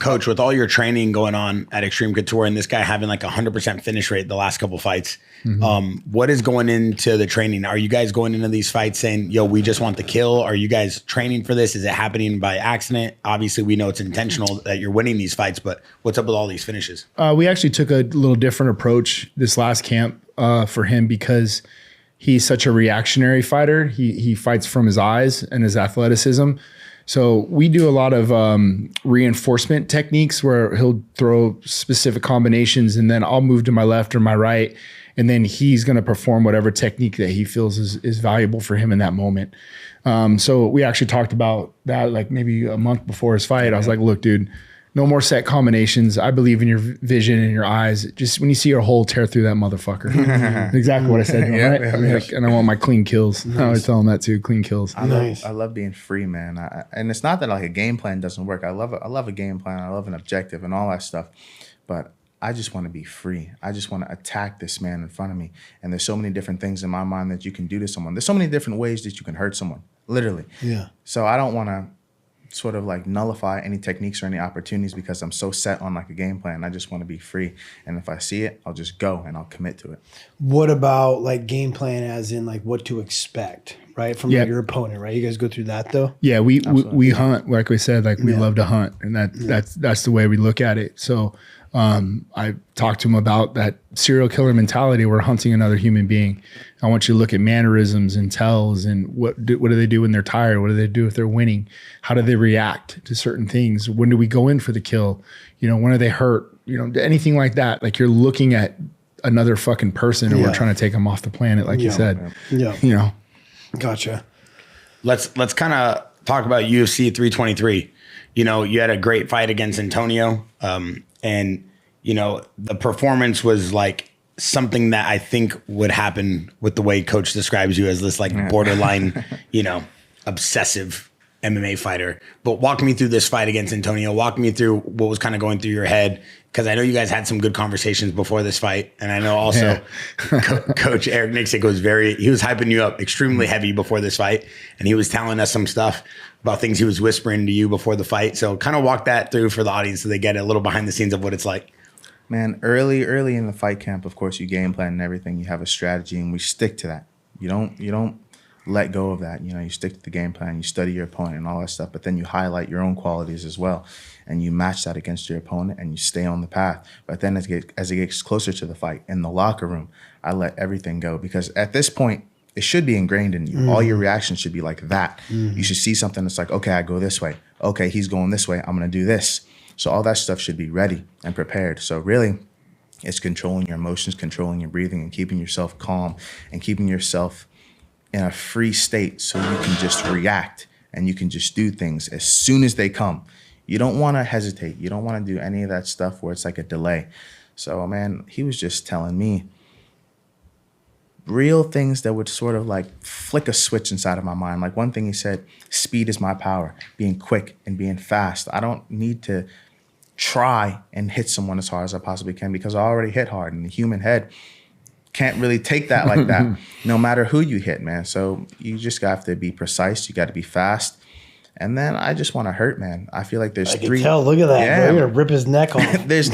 Coach, with all your training going on at Extreme Couture and this guy having like 100% finish rate the last couple fights, what is going into the training? Are you guys going into these fights saying, yo, we just want the kill? Are you guys training for this? Is it happening by accident? Obviously, we know it's intentional that you're winning these fights, but what's up with all these finishes? We actually took a little different approach this last camp for him because he's such a reactionary fighter. He fights from his eyes and his athleticism. So we do a lot of reinforcement techniques where he'll throw specific combinations and then I'll move to my left or my right. And then he's going to perform whatever technique that he feels is valuable for him in that moment. So we actually talked about that like maybe a month before his fight. I was like, look, dude, no more set combinations. I believe in your vision and your eyes. Just when you see your hole, tear through that motherfucker. Exactly what I said. Right? Like, and I want my clean kills. Nice. I always tell him that too. Clean kills. I love being free, man. And it's not that like a game plan doesn't work. I love a game plan. I love an objective and all that stuff. But I just want to be free. I just want to attack this man in front of me. And there's so many different things in my mind that you can do to someone. There's so many different ways that you can hurt someone, literally. Yeah. So I don't want to sort of like nullify any techniques or any opportunities because I'm so set on like a game plan. I just want to be free. And if I see it, I'll just go and I'll commit to it. What about like game plan as in like what to expect, right? From like your opponent, right? You guys go through that though? Yeah, we hunt, like we said, like we love to hunt. And that's the way we look at it. So I talked to him about that serial killer mentality. We're hunting another human being. I want you to look at mannerisms and tells and what do they do when they're tired? What do they do if they're winning? How do they react to certain things? When do we go in for the kill? You know, when are they hurt? You know, anything like that. Like you're looking at another fucking person and we're trying to take them off the planet, like you said. Yeah. You know. Gotcha. Let's kind of talk about UFC 323. You know, you had a great fight against Antonio. And, you know, the performance was like something that I think would happen with the way Coach describes you as this like borderline, you know, obsessive MMA fighter. But walk me through this fight against Antonio. Walk me through what was kind of going through your head. Because I know you guys had some good conversations before this fight. And I know also Coach Eric Nixick he was hyping you up extremely heavy before this fight. And he was telling us some stuff about things he was whispering to you before the fight. So kind of walk that through for the audience so they get a little behind the scenes of what it's like. Man, early in the fight camp, of course, you game plan and everything. You have a strategy and we stick to that. You don't let go of that. You know, you stick to the game plan, you study your opponent and all that stuff, but then you highlight your own qualities as well. And you match that against your opponent and you stay on the path. But then as it gets closer to the fight, in the locker room, I let everything go. Because at this point, it should be ingrained in you. All your reactions should be like that. You should see something that's like, okay, I go this way. Okay, he's going this way. I'm going to do this. So all that stuff should be ready and prepared. So really, it's controlling your emotions, controlling your breathing, and keeping yourself calm and keeping yourself in a free state so you can just react and you can just do things as soon as they come. You don't want to hesitate. You don't want to do any of that stuff where it's like a delay. So, man, he was just telling me real things that would sort of like flick a switch inside of my mind. Like one thing he said, speed is my power, being quick and being fast. I don't need to try and hit someone as hard as I possibly can because I already hit hard and the human head can't really take that like that, no matter who you hit, man. So you just have to be precise. You got to be fast. And then I just want to hurt, man. I feel like there's three. Look at that. Bro. You're going to rip his neck off. there's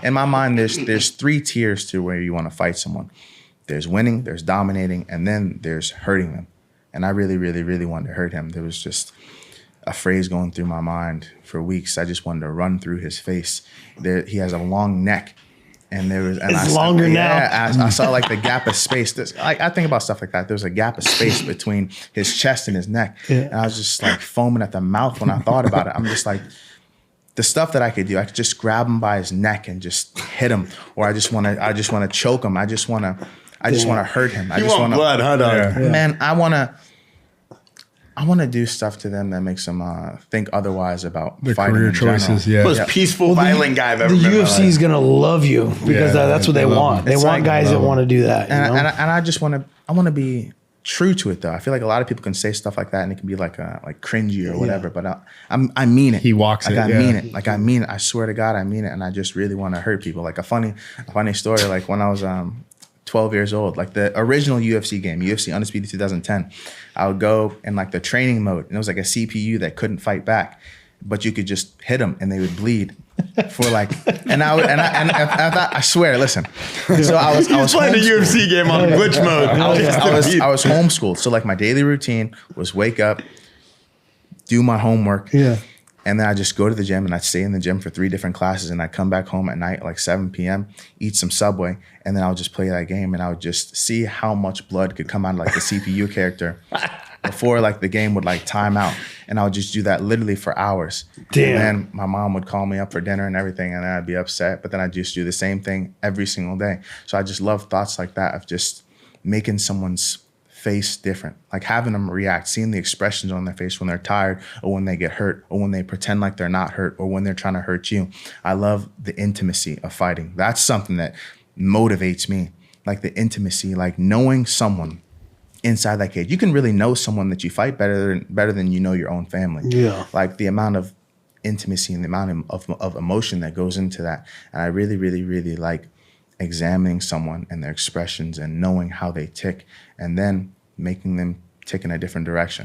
in my mind, there's three tiers to where you want to fight someone. There's winning, there's dominating, and then there's hurting them. And I really, really, really wanted to hurt him. There was just a phrase going through my mind for weeks. I just wanted to run through his face. He has a long neck. And there was, and it's longer now. I saw like the gap of space. I think about stuff like that. There was a gap of space between his chest and his neck. Yeah. And I was just like foaming at the mouth when I thought about it. I'm just like, the stuff that I could do, I could just grab him by his neck and just hit him, or I just want to choke him. I just want to hurt him. I just want blood, huh, dog? Yeah. Man, I want to do stuff to them that makes them think otherwise about their fighting career in choices. general. Yeah, most peaceful, violent guy I've ever met. The UFC is gonna love you because that's what they want. They want guys that want to do that. And I just want to be true to it though. I feel like a lot of people can say stuff like that and it can be like cringy or whatever. But I mean it. He walks like it. I mean it. Like I mean it. I swear to God, I mean it. And I just really want to hurt people. Like a funny story. Like when I was 12 years old, like the original UFC game, UFC Undisputed 2010, I would go in like the training mode and it was like a CPU that couldn't fight back, but you could just hit them and they would bleed. for like, and I thought, I swear, listen. So I was playing a homeschooled. UFC game on glitch mode. I was homeschooled. So like my daily routine was wake up, do my homework. Yeah. And then I just go to the gym and I'd stay in the gym for 3 different classes. And I'd come back home at night, like 7 p.m., eat some Subway. And then I would just play that game. And I would just see how much blood could come out of like the CPU character before like the game would like time out. And I would just do that literally for hours. Damn. And then my mom would call me up for dinner and everything. And then I'd be upset. But then I'd just do the same thing every single day. So I just love thoughts like that of just making someone's face different, like having them react, seeing the expressions on their face when they're tired or when they get hurt or when they pretend like they're not hurt or when they're trying to hurt you. I love the intimacy of fighting. That's something that motivates me, like the intimacy, like knowing someone inside that cage. You can really know someone that you fight better than you know your own family. Yeah. Like the amount of intimacy and the amount of emotion that goes into that. And I really, really, really like examining someone and their expressions and knowing how they tick and then making them tick in a different direction.